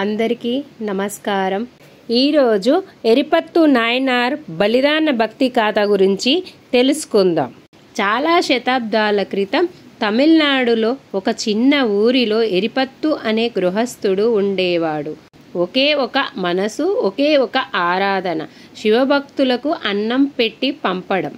అందరికీ నమస్కారం। ఈరోజు ఎరిపత్తు నాయనార్ బలిదాన భక్తి కథ గురించి తెలుసుకుందాం। చాలా శతాబ్దాల క్రితం తమిళనాడులో ఒక చిన్న ఊరిలో ఎరిపత్తు అనే గృహస్థుడు ఉండేవాడు। ఒకే ఒక మనసు, ఒకే ఒక ఆరాధన, శివభక్తులకు అన్నం పెట్టి పంపడం।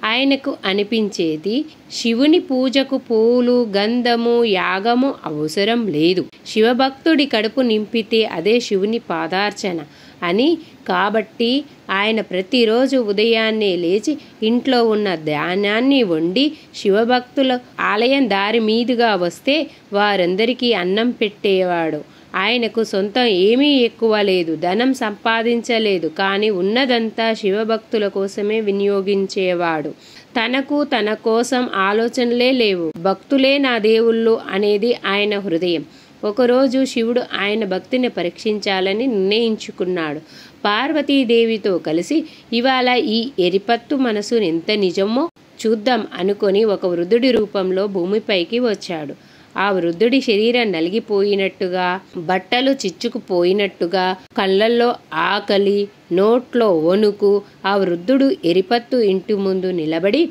ఆయనకు అనిపించేది శివుని పూజకు పూలు, గంధము, యాగము అవసరం లేదు, శివభక్తుడి కడుపు నింపితే అదే శివుని పాదార్చన అని। కాబట్టి ఆయన ప్రతిరోజు ఉదయాన్నే లేచి ఇంట్లో ఉన్న ధాన్యాన్ని వండి శివభక్తుల ఆలయం దారి మీదుగా వస్తే వారందరికీ అన్నం పెట్టేవాడు। ఆయనకు సొంతం ఏమీ ఎక్కువ లేదు, ధనం సంపాదించలేదు, కానీ ఉన్నదంతా శివభక్తుల కోసమే వినియోగించేవాడు। తన కోసం ఆలోచనలే లేవు, భక్తులే నా దేవుళ్ళు అనేది ఆయన హృదయం। ఒకరోజు శివుడు ఆయన భక్తిని పరీక్షించాలని నిర్ణయించుకున్నాడు। పార్వతీదేవితో కలిసి ఇవాళ ఈ ఎరిపత్తు మనసు ఎంత నిజమో చూద్దాం అనుకొని ఒక వృద్ధుడి రూపంలో భూమిపైకి వచ్చాడు। ఆ వృద్ధుడి శరీరం నలిగిపోయినట్టుగా, బట్టలు చిచ్చుకుపోయినట్టుగా, కళ్ళల్లో ఆకలి, నోట్లో వణుకు। ఆ వృద్ధుడు ఎరిపత్తు ఇంటి ముందు నిలబడి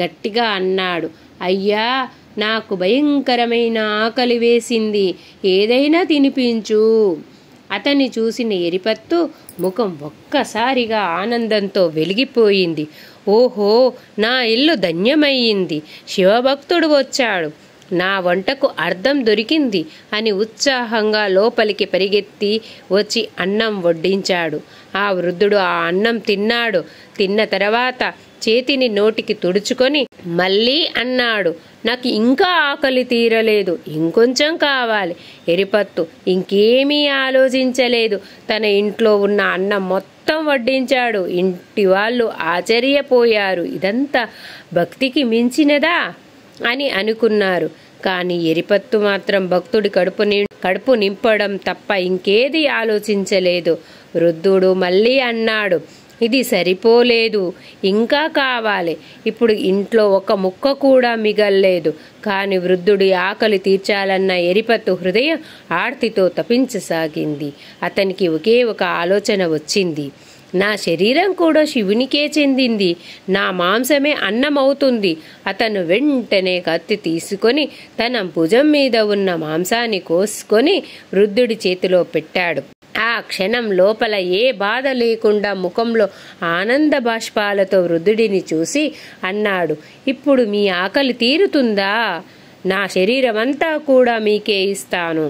గట్టిగా అన్నాడు, అయ్యా, నాకు భయంకరమైన ఆకలి వేసింది, ఏదైనా తినిపించు। అతన్ని చూసిన ఎరిపత్తు ముఖం ఒక్కసారిగా ఆనందంతో వెలిగిపోయింది। ఓహో, నా ఇల్లు ధన్యమయ్యింది, శివభక్తుడు వచ్చాడు, నా వంటకు అర్థం దొరికింది అని ఉత్సాహంగా లోపలికి పరిగెత్తి వచ్చి అన్నం వడ్డించాడు। ఆ వృద్ధుడు ఆ అన్నం తిన్నాడు। తిన్న తర్వాత చేతిని నోటికి తుడుచుకొని మళ్ళీ అన్నాడు, నాకు ఇంకా ఆకలి తీరలేదు, ఇంకొంచెం కావాలి। ఎరిపత్తు ఇంకేమీ ఆలోచించలేదు, తన ఇంట్లో ఉన్న అన్నం మొత్తం వడ్డించాడు। ఇంటి వాళ్ళు ఆశ్చర్యపోయారు, ఇదంతా భక్తికి మించినదా అని అనుకున్నారు। కానీ ఎరిపత్తు మాత్రం భక్తుడి కడుపు నింపడం తప్ప ఇంకేది ఆలోచించలేదు। వృద్ధుడు మళ్ళీ అన్నాడు, ఇది సరిపోలేదు, ఇంకా కావాలి। ఇప్పుడు ఇంట్లో ఒక ముక్క కూడా మిగల్లేదు। కానీ వృద్ధుడి ఆకలి తీర్చాలన్న ఎరిపత్తు హృదయం ఆర్తితో తపించసాగింది। అతనికి ఒకే ఒక ఆలోచన వచ్చింది, నా శరీరం కూడా శివునికే చెందింది, నా మాంసమే అన్నమవుతుంది। అతను వెంటనే కత్తి తీసుకొని తన భుజం మీద ఉన్న మాంసాన్ని కోసుకొని వృద్ధుడి చేతిలో పెట్టాడు। ఆ క్షణం లోపల ఏ బాధ లేకుండా ముఖంలో ఆనంద బాష్పాలతో వృద్ధుడిని చూసి అన్నాడు, ఇప్పుడు మీ ఆకలి తీరుతుందా? నా శరీరం అంతా కూడా మీకే ఇస్తాను।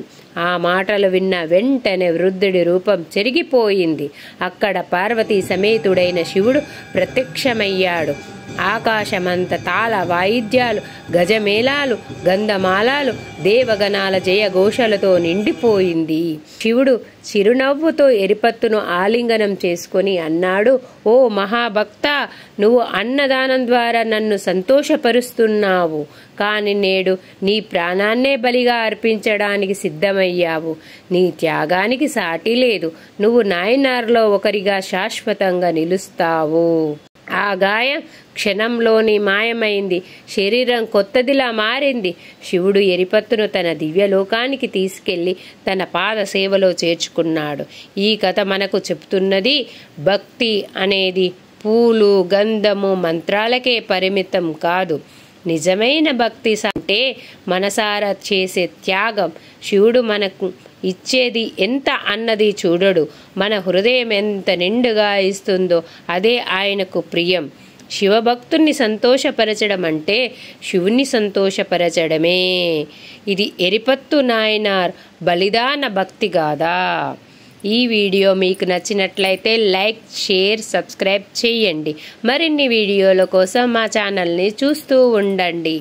ఆ మాటలు విన్న వెంటనే వృద్ధుడి రూపం చెరిగిపోయింది। అక్కడ పార్వతీ సమేతుడైన శివుడు ప్రత్యక్షమయ్యాడు। ఆకాశమంత తాళ వాయిద్యాలు, గజమేళాలు, గంధమాలాలు, దేవగణాల జయఘోషలతో నిండిపోయింది। శివుడు చిరునవ్వుతో ఎరిపత్తును ఆలింగనం చేసుకొని అన్నాడు, ఓ మహాభక్త, నువ్వు అన్నదానం ద్వారా నన్ను సంతోషపరుస్తున్నావు, కానీ నేడు నీ ప్రాణాన్నే బలిగా అర్పించడానికి సిద్ధమయ్యావు। నీ త్యాగానికి సాటి లేదు, నువ్వు నాయనార్లో ఒకరిగా శాశ్వతంగా నిలుస్తావు। ఆ గాయం క్షణంలోని మాయమైంది, శరీరం కొత్తదిలా మారింది। శివుడు ఎరిపత్తును తన దివ్యలోకానికి తీసుకెళ్లి తన పాద సేవలో చేర్చుకున్నాడు। ఈ కథ మనకు చెప్తున్నది, భక్తి అనేది పూలు, గంధము, మంత్రాలకే పరిమితం కాదు। నిజమైన భక్తి అంటే మనసారా చేసే త్యాగం। శివుడు మనకు ఇచ్చేది ఎంత అన్నది చూడడు, మన హృదయం ఎంత నిండుగా ఇస్తుందో అదే ఆయనకు ప్రియం। శివభక్తుణ్ణి సంతోషపరచడం అంటే శివుని సంతోషపరచడమే। ఇది ఎరిపత్తు నాయనార్ బలిదాన భక్తి గాథ। ఈ వీడియో మీకు నచ్చినట్లయితే లైక్, షేర్, సబ్స్క్రైబ్ చేయండి। మరిన్ని వీడియోల కోసం మా ఛానల్ని చూస్తూ ఉండండి।